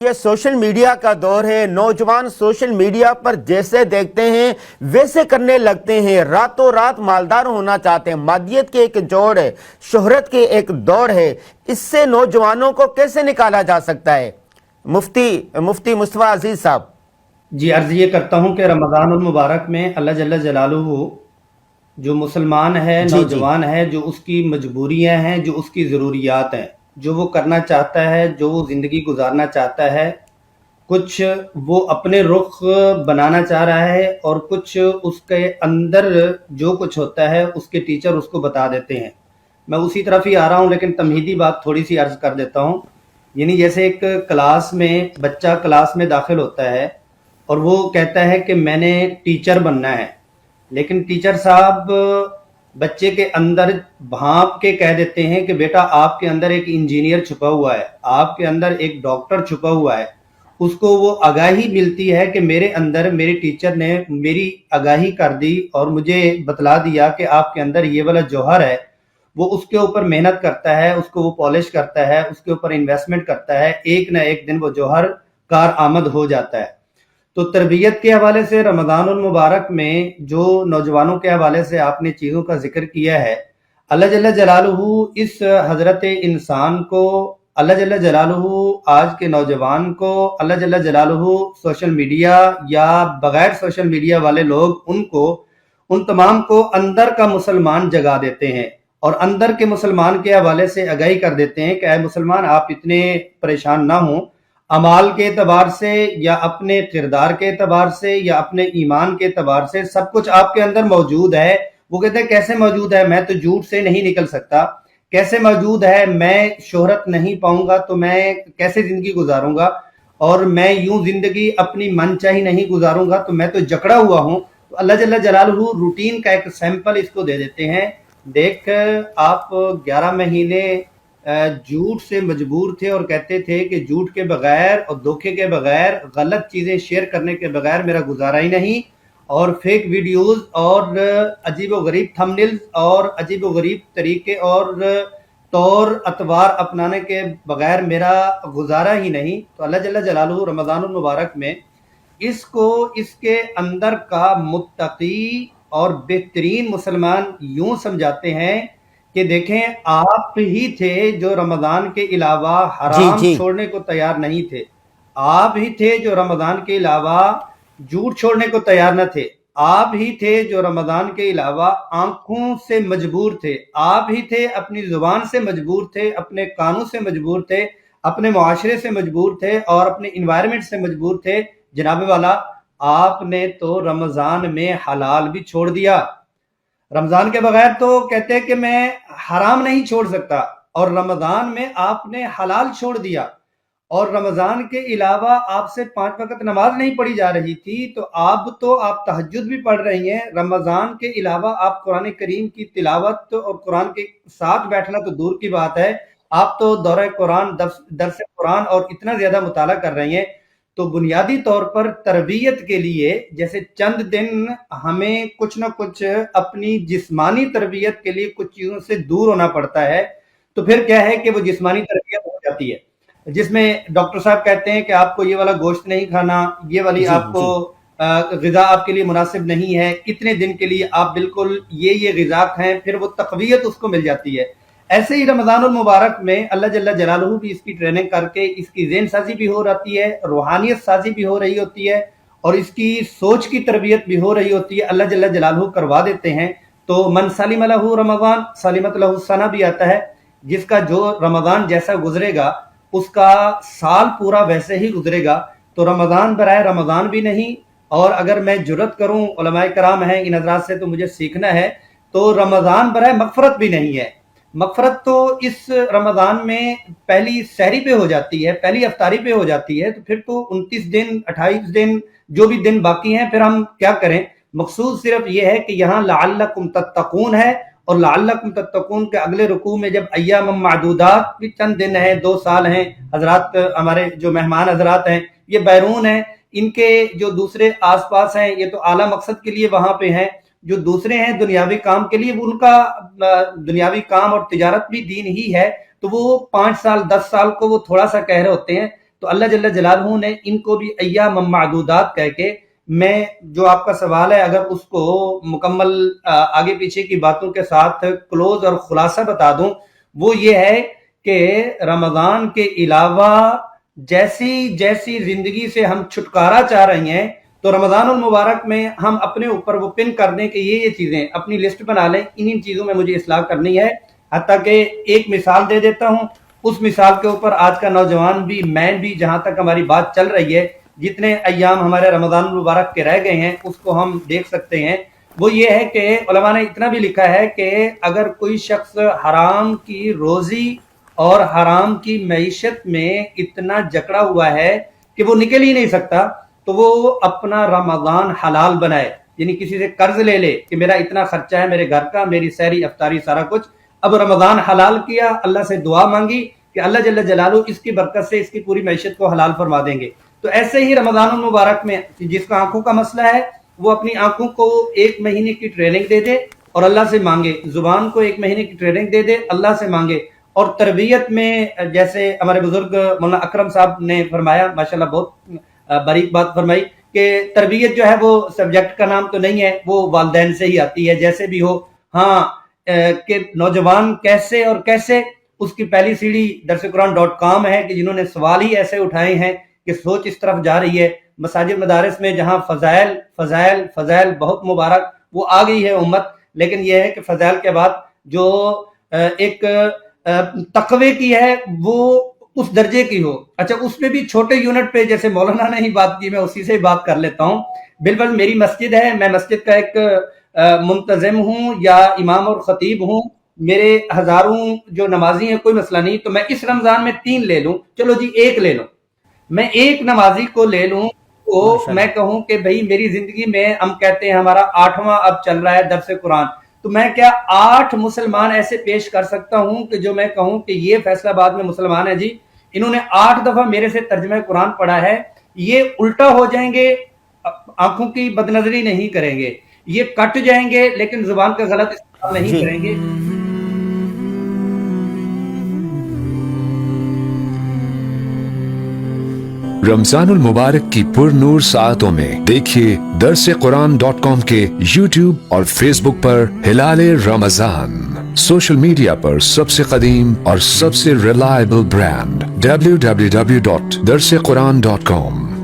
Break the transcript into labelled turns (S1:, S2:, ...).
S1: یہ social media کا دور ہے. نوجوان سوشل میڈیا پر جیسے دیکھتے ہیں ویسے کرنے لگتے ہیں. راتوں رات مالدار ہونا چاہتے ہیں. مادیت کے ایک جوڑ ہے, شہرت کے ایک دور ہے. اس سے نوجوانوں کو کیسے نکالا جا سکتا ہے؟ مفتی مصطفیٰ عزیز صاحب.
S2: جی عرض یہ کرتا ہوں کہ رمضان المبارک میں اللہ جل جلالہ جو مسلمان ہے,
S1: جی جی
S2: نوجوان ہے, جو اس کی مجبوریاں ہیں, جو اس کی ضروریات ہیں, جو وہ کرنا چاہتا ہے, جو وہ زندگی گزارنا چاہتا ہے, کچھ وہ اپنے رخ بنانا چاہ رہا ہے اور کچھ اس کے اندر جو کچھ ہوتا ہے اس کے ٹیچر اس کو بتا دیتے ہیں. میں اسی طرف ہی آ رہا ہوں, لیکن تمہیدی بات تھوڑی سی عرض کر دیتا ہوں. یعنی جیسے ایک کلاس میں بچہ کلاس میں داخل ہوتا ہے اور وہ کہتا ہے کہ میں نے ٹیچر بننا ہے, لیکن ٹیچر صاحب بچے کے اندر بھانپ کے کہہ دیتے ہیں کہ بیٹا آپ کے اندر ایک انجینئر چھپا ہوا ہے, آپ کے اندر ایک ڈاکٹر چھپا ہوا ہے. اس کو وہ آگاہی ملتی ہے کہ میرے اندر میرے ٹیچر نے میری آگاہی کر دی اور مجھے بتلا دیا کہ آپ کے اندر یہ والا جوہر ہے. وہ اس کے اوپر محنت کرتا ہے, اس کو وہ پالش کرتا ہے, اس کے اوپر انویسٹمنٹ کرتا ہے, ایک نہ ایک دن وہ جوہر کارآمد ہو جاتا ہے. تو تربیت کے حوالے سے رمضان المبارک میں جو نوجوانوں کے حوالے سے آپ نے چیزوں کا ذکر کیا ہے, اللہ جل جلالہ اس حضرت انسان کو, اللہ جل جلالہ آج کے نوجوان کو, اللہ جل جلالہ سوشل میڈیا یا بغیر سوشل میڈیا والے لوگ ان تمام کو اندر کا مسلمان جگا دیتے ہیں اور اندر کے مسلمان کے حوالے سے آگاہی کر دیتے ہیں کہ اے مسلمان آپ اتنے پریشان نہ ہوں. اعمال کے اعتبار سے یا اپنے کردار کے اعتبار سے یا اپنے ایمان کے اعتبار سے سب کچھ آپ کے اندر موجود ہے. وہ کہتے ہیں کیسے موجود ہے, میں تو جھوٹ سے نہیں نکل سکتا. کیسے موجود ہے, میں شہرت نہیں پاؤں گا تو میں کیسے زندگی گزاروں گا, اور میں یوں زندگی اپنی من چاہی نہیں گزاروں گا تو میں تو جکڑا ہوا ہوں. تو اللہ جل جلالہ روٹین کا ایک سیمپل اس کو دے دیتے ہیں. دیکھ آپ 11 مہینے جھوٹ سے مجبور تھے اور کہتے تھے کہ جھوٹ کے بغیر اور دھوکے کے بغیر, غلط چیزیں شیئر کرنے کے بغیر میرا گزارا ہی نہیں, اور فیک ویڈیوز اور عجیب و غریب تھمبنیلز اور عجیب و غریب طریقے اور طور اطوار اپنانے کے بغیر میرا گزارا ہی نہیں. تو اللہ جل جلالہ رمضان المبارک میں اس کو اس کے اندر کا متقی اور بہترین مسلمان یوں سمجھاتے ہیں کہ دیکھیں آپ ہی تھے جو رمضان کے علاوہ
S1: جی
S2: حرام
S1: جی
S2: چھوڑنے کو تیار نہیں تھے. آپ ہی تھے جو رمضان کے علاوہ جھوٹ چھوڑنے کو تیار نہ تھے. آپ ہی تھے جو رمضان کے علاوہ آنکھوں سے مجبور تھے. آپ ہی تھے اپنی زبان سے مجبور تھے, اپنے کانوں سے مجبور تھے, اپنے معاشرے سے مجبور تھے اور اپنے انوائرمنٹ سے مجبور تھے. جناب والا آپ نے تو رمضان میں حلال بھی چھوڑ دیا. رمضان کے بغیر تو کہتے ہیں کہ میں حرام نہیں چھوڑ سکتا, اور رمضان میں آپ نے حلال چھوڑ دیا. اور رمضان کے علاوہ آپ سے 5 وقت نماز نہیں پڑھی جا رہی تھی, تو آپ تہجد بھی پڑھ رہی ہیں. رمضان کے علاوہ آپ قرآن کریم کی تلاوت اور قرآن کے ساتھ بیٹھنا تو دور کی بات ہے, آپ تو دورہ قرآن, درس قرآن اور اتنا زیادہ مطالعہ کر رہی ہیں. تو بنیادی طور پر تربیت کے لیے جیسے چند دن ہمیں کچھ نہ کچھ اپنی جسمانی تربیت کے لیے کچھ چیزوں سے دور ہونا پڑتا ہے. تو پھر کیا ہے کہ وہ جسمانی تربیت ہو جاتی ہے جس میں ڈاکٹر صاحب کہتے ہیں کہ آپ کو یہ والا گوشت نہیں کھانا, یہ والی
S1: جی
S2: آپ کو
S1: جی
S2: غذا آپ کے لیے مناسب نہیں ہے, اتنے دن کے لیے آپ بالکل یہ غذا کھائیں, پھر وہ تقویت اس کو مل جاتی ہے. ایسے ہی رمضان المبارک میں اللہ جل جلالہ بھی اس کی ٹریننگ کر کے اس کی ذہن سازی بھی ہو رہی ہے, روحانیت سازی بھی ہو رہی ہوتی ہے, اور اس کی سوچ کی تربیت بھی ہو رہی ہوتی ہے. اللہ جل جلالہ کروا دیتے ہیں. تو من سلم لہ رمضان سلمت لہ السنہ بھی آتا ہے, جس کا جو رمضان جیسا گزرے گا اس کا سال پورا ویسے ہی گزرے گا. تو رمضان برائے رمضان بھی نہیں, اور اگر میں جرت کروں, علماء کرام ہیں ان حضرات سے تو مجھے سیکھنا ہے, تو رمضان برائے مغفرت بھی نہیں ہے. مغفرت تو اس رمضان میں پہلی سحری پہ ہو جاتی ہے, پہلی افطاری پہ ہو جاتی ہے. تو پھر تو 29 دن 28 دن جو بھی دن باقی ہیں پھر ہم کیا کریں. مقصود صرف یہ ہے کہ یہاں لعلکم تتقون ہے, اور لعلکم تتقون کے اگلے رکوع میں جب ایام معدودات بھی چند دن ہیں, 2 سال ہیں. حضرات ہمارے جو مہمان حضرات ہیں یہ بیرون ہیں, ان کے جو دوسرے آس پاس ہیں یہ تو اعلیٰ مقصد کے لیے وہاں پہ ہیں, جو دوسرے ہیں دنیاوی کام کے لیے, ان کا دنیاوی کام اور تجارت بھی دین ہی ہے. تو وہ 5 سال 10 سال کو وہ تھوڑا سا کہہ رہے ہوتے ہیں, تو اللہ جل جلالہ نے ان کو بھی ایام معدودات کہہ کے، میں جو آپ کا سوال ہے اگر اس کو مکمل آگے پیچھے کی باتوں کے ساتھ کلوز اور خلاصہ بتا دوں، وہ یہ ہے کہ رمضان کے علاوہ جیسی زندگی سے ہم چھٹکارا چاہ رہے ہیں، تو رمضان المبارک میں ہم اپنے اوپر وہ پن کر دیں کہ یہ چیزیں اپنی لسٹ بنا لیں، ان چیزوں میں مجھے اصلاح کرنی ہے. حتیٰ کہ ایک مثال دے دیتا ہوں، اس مثال کے اوپر آج کا نوجوان بھی، میں بھی، جہاں تک ہماری بات چل رہی ہے، جتنے ایام ہمارے رمضان المبارک کے رہ گئے ہیں اس کو ہم دیکھ سکتے ہیں. وہ یہ ہے کہ علماء نے اتنا بھی لکھا ہے کہ اگر کوئی شخص حرام کی روزی اور حرام کی معیشت میں اتنا جکڑا ہوا ہے کہ وہ نکل ہی نہیں سکتا، تو وہ اپنا رمضان حلال بنائے، یعنی کسی سے قرض لے لے کہ میرا اتنا خرچہ ہے میرے گھر کا، میری سحری افطاری سارا کچھ. اب رمضان حلال کیا، اللہ سے دعا مانگی کہ اللہ جل جلالہ اس کی برکت سے اس کی پوری معیشت کو حلال فرما دیں گے. تو ایسے ہی رمضان المبارک میں جس کا آنکھوں کا مسئلہ ہے وہ اپنی آنکھوں کو 1 مہینے کی ٹریننگ دے دے اور اللہ سے مانگے، زبان کو 1 مہینے کی ٹریننگ دے دے، اللہ سے مانگے. اور تربیت میں جیسے ہمارے بزرگ مولانا اکرم صاحب نے فرمایا، ماشاءاللہ بہت باریک بات فرمائی، کہ تربیت جو ہے وہ سبجیکٹ کا نام تو نہیں ہے، وہ والدین سے ہی آتی ہے جیسے بھی ہو. ہاں کہ نوجوان کیسے اور کیسے، اس کی پہلی سیڑھی درسقرآن.com ہے کہ جنہوں نے سوال ہی ایسے اٹھائے ہیں کہ سوچ اس طرف جا رہی ہے. مساجد مدارس میں جہاں فضائل فضائل فضائل بہت مبارک، وہ آ گئی ہے امت، لیکن یہ ہے کہ فضائل کے بعد جو ایک تقوی کی ہے وہ اس درجے کی ہو. اچھا اس میں بھی چھوٹے یونٹ پہ، جیسے مولانا نے ہی بات کی، میں اسی سے بات کر لیتا ہوں. بالکل میری مسجد ہے، میں مسجد کا ایک منتظم ہوں یا امام اور خطیب ہوں، میرے ہزاروں جو نمازی ہیں، کوئی مسئلہ نہیں. تو میں اس رمضان میں 3 لے لوں، چلو جی 1 لے لوں، میں 1 نمازی کو لے لوں تو میں کہوں کہ بھئی میری زندگی میں، ہم کہتے ہیں ہمارا 8واں اب چل رہا ہے درس قرآن، تو میں کیا 8 مسلمان ایسے پیش کر سکتا ہوں کہ جو میں کہوں کہ یہ فیصلہ آباد میں مسلمان ہے جی، انہوں نے 8 دفعہ میرے سے ترجمہ قرآن پڑھا ہے، یہ الٹا ہو جائیں گے، آنکھوں کی بدنظری نہیں کریں گے، یہ کٹ جائیں گے لیکن زبان کا غلط استعمال نہیں کریں گے.
S3: رمضان المبارک کی پر نور ساعتوں میں دیکھیے درسقرآن.com کے YouTube اور فیس بک پر ہلال رمضان. سوشل میڈیا پر سب سے قدیم اور سب سے ریلائبل برانڈ www.درسقرآن.com.